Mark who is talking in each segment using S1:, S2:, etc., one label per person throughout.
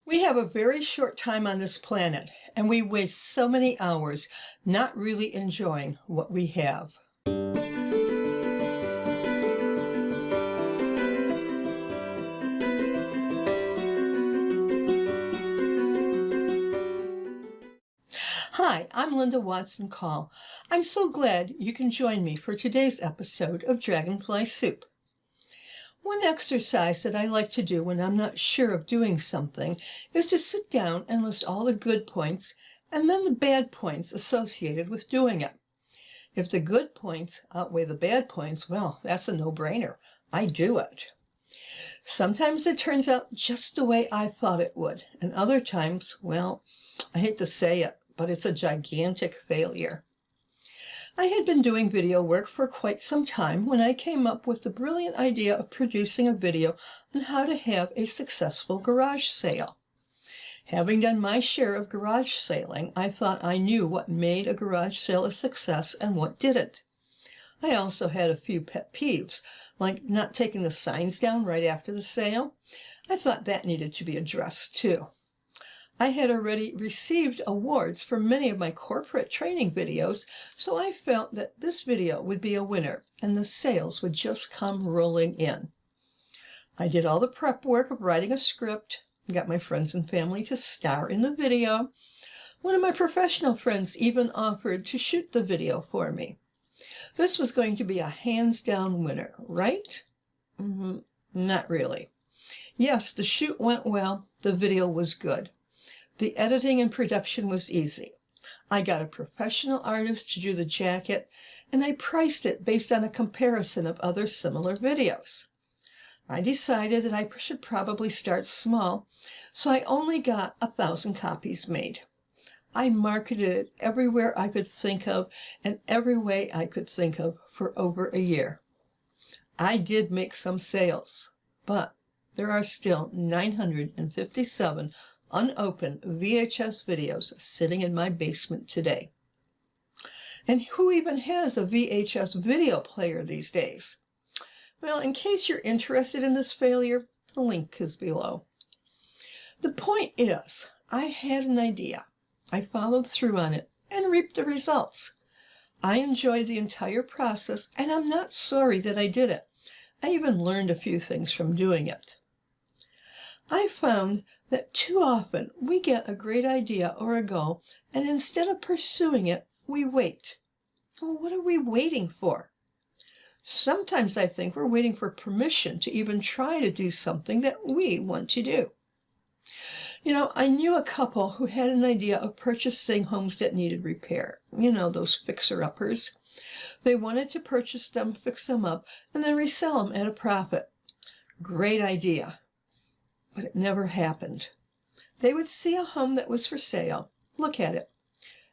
S1: We have a very short time on this planet, and we waste so many hours not really enjoying what we have. Hi, I'm Linda Watson Call. I'm so glad you can join me for today's episode of Dragonfly Soup. One exercise that I like to do when I'm not sure of doing something is to sit down and list all the good points and then the bad points associated with doing it. If the good points outweigh the bad points, well, that's a no-brainer. I do it. Sometimes it turns out just the way I thought it would, and other times, well, I hate to say it, but it's a gigantic failure. I had been doing video work for quite some time when I came up with the brilliant idea of producing a video on how to have a successful garage sale. Having done my share of garage saling, I thought I knew what made a garage sale a success and what didn't. I also had a few pet peeves, like not taking the signs down right after the sale. I thought that needed to be addressed too. I had already received awards for many of my corporate training videos, so I felt that this video would be a winner and the sales would just come rolling in. I did all the prep work of writing a script, got my friends and family to star in the video. One of my professional friends even offered to shoot the video for me. This was going to be a hands-down winner, right? Not really. Yes, the shoot went well, the video was good. The editing and production was easy. I got a professional artist to do the jacket, and I priced it based on a comparison of other similar videos. I decided that I should probably start small, so I only got 1,000 copies made. I marketed it everywhere I could think of and every way I could think of for over a year. I did make some sales, but there are still 957 unopened VHS videos sitting in my basement today. And who even has a VHS video player these days? Well, in case you're interested in this failure, the link is below. The point is, I had an idea. I followed through on it and reaped the results. I enjoyed the entire process, and I'm not sorry that I did it. I even learned a few things from doing it. I found that too often we get a great idea or a goal, and instead of pursuing it, we wait. Well, what are we waiting for? Sometimes I think we're waiting for permission to even try to do something that we want to do. You know, I knew a couple who had an idea of purchasing homes that needed repair. You know, those fixer-uppers. They wanted to purchase them, fix them up, and then resell them at a profit. Great idea. But it never happened. They would see a home that was for sale, look at it,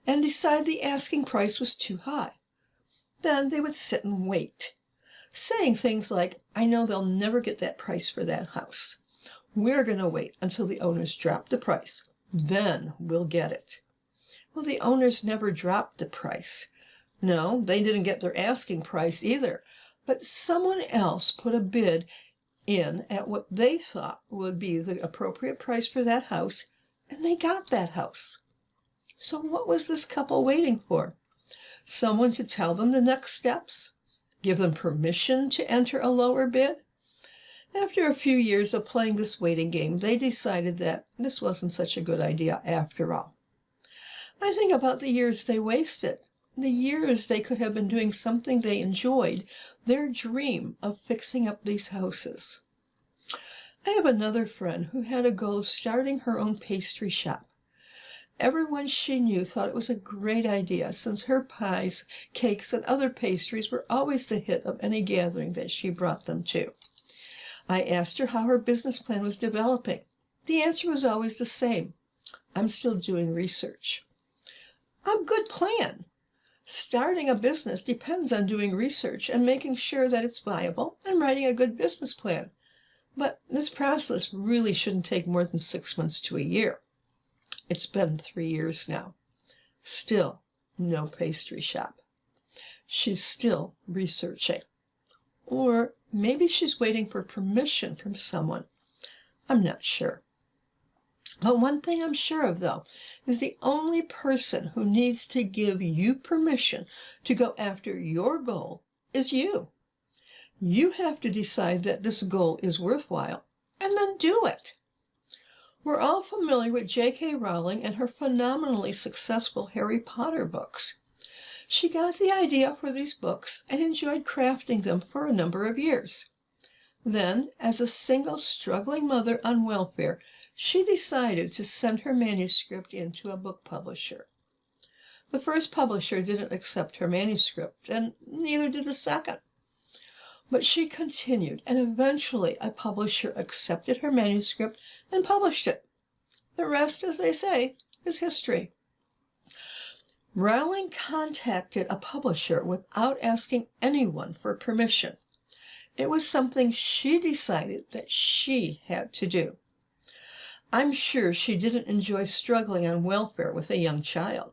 S1: and decide the asking price was too high. Then they would sit and wait, saying things like, I know they'll never get that price for that house. We're going to wait until the owners drop the price. Then we'll get it. Well, the owners never dropped the price. No, they didn't get their asking price either, but someone else put a bid in at what they thought would be the appropriate price for that house, and they got that house. So what was this couple waiting for? Someone to tell them the next steps? Give them permission to enter a lower bid? After a few years of playing this waiting game, they decided that this wasn't such a good idea after all. I think about the years they wasted, the years they could have been doing something they enjoyed, their dream of fixing up these houses. I have another friend who had a goal of starting her own pastry shop. Everyone she knew thought it was a great idea, since her pies, cakes, and other pastries were always the hit of any gathering that she brought them to. I asked her how her business plan was developing. The answer was always the same. I'm still doing research. A good plan. Starting a business depends on doing research and making sure that it's viable and writing a good business plan. But this process really shouldn't take more than 6 months to a year. It's been 3 years now. Still no pastry shop. She's still researching. Or maybe she's waiting for permission from someone. I'm not sure. But one thing I'm sure of, though, is the only person who needs to give you permission to go after your goal is you. You have to decide that this goal is worthwhile and then do it. We're all familiar with J.K. Rowling and her phenomenally successful Harry Potter books. She got the idea for these books and enjoyed crafting them for a number of years. Then, as a single struggling mother on welfare, she decided to send her manuscript in to a book publisher. The first publisher didn't accept her manuscript, and neither did the second. But she continued, and eventually a publisher accepted her manuscript and published it. The rest, as they say, is history. Rowling contacted a publisher without asking anyone for permission. It was something she decided that she had to do. I'm sure she didn't enjoy struggling on welfare with a young child,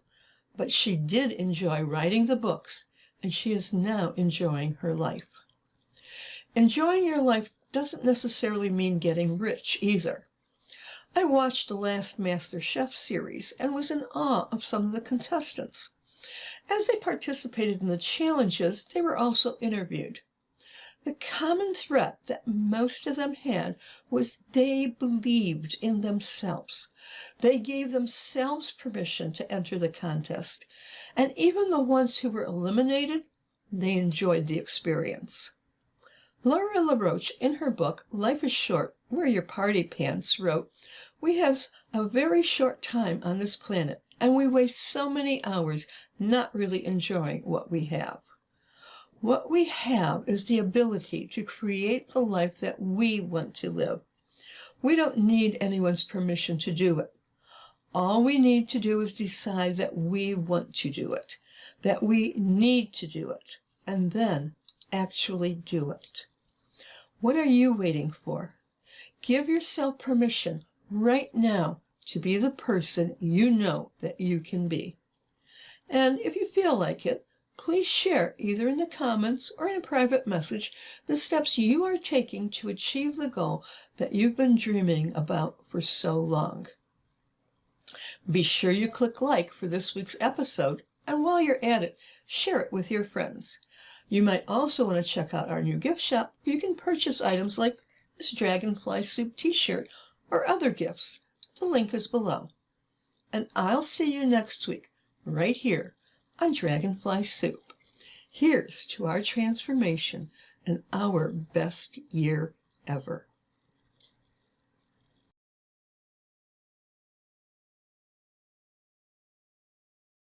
S1: but she did enjoy writing the books, and she is now enjoying her life. Enjoying your life doesn't necessarily mean getting rich either. I watched the last MasterChef series and was in awe of some of the contestants. As they participated in the challenges, they were also interviewed. The common thread that most of them had was they believed in themselves. They gave themselves permission to enter the contest, and even the ones who were eliminated, they enjoyed the experience. Laura LaRoche, in her book, Life is Short, Wear Your Party Pants, wrote, "We have a very short time on this planet, and we waste so many hours not really enjoying what we have. What we have is the ability to create the life that we want to live. We don't need anyone's permission to do it. All we need to do is decide that we want to do it, that we need to do it, and then actually do it. What are you waiting for? Give yourself permission right now to be the person you know that you can be. And if you feel like it, please share either in the comments or in a private message the steps you are taking to achieve the goal that you've been dreaming about for so long. Be sure you click like for this week's episode, and while you're at it, share it with your friends. You might also want to check out our new gift shop where you can purchase items like this Dragonfly Soup t-shirt or other gifts. The link is below. And I'll see you next week, right here on Dragonfly Soup. Here's to our transformation and our best year ever.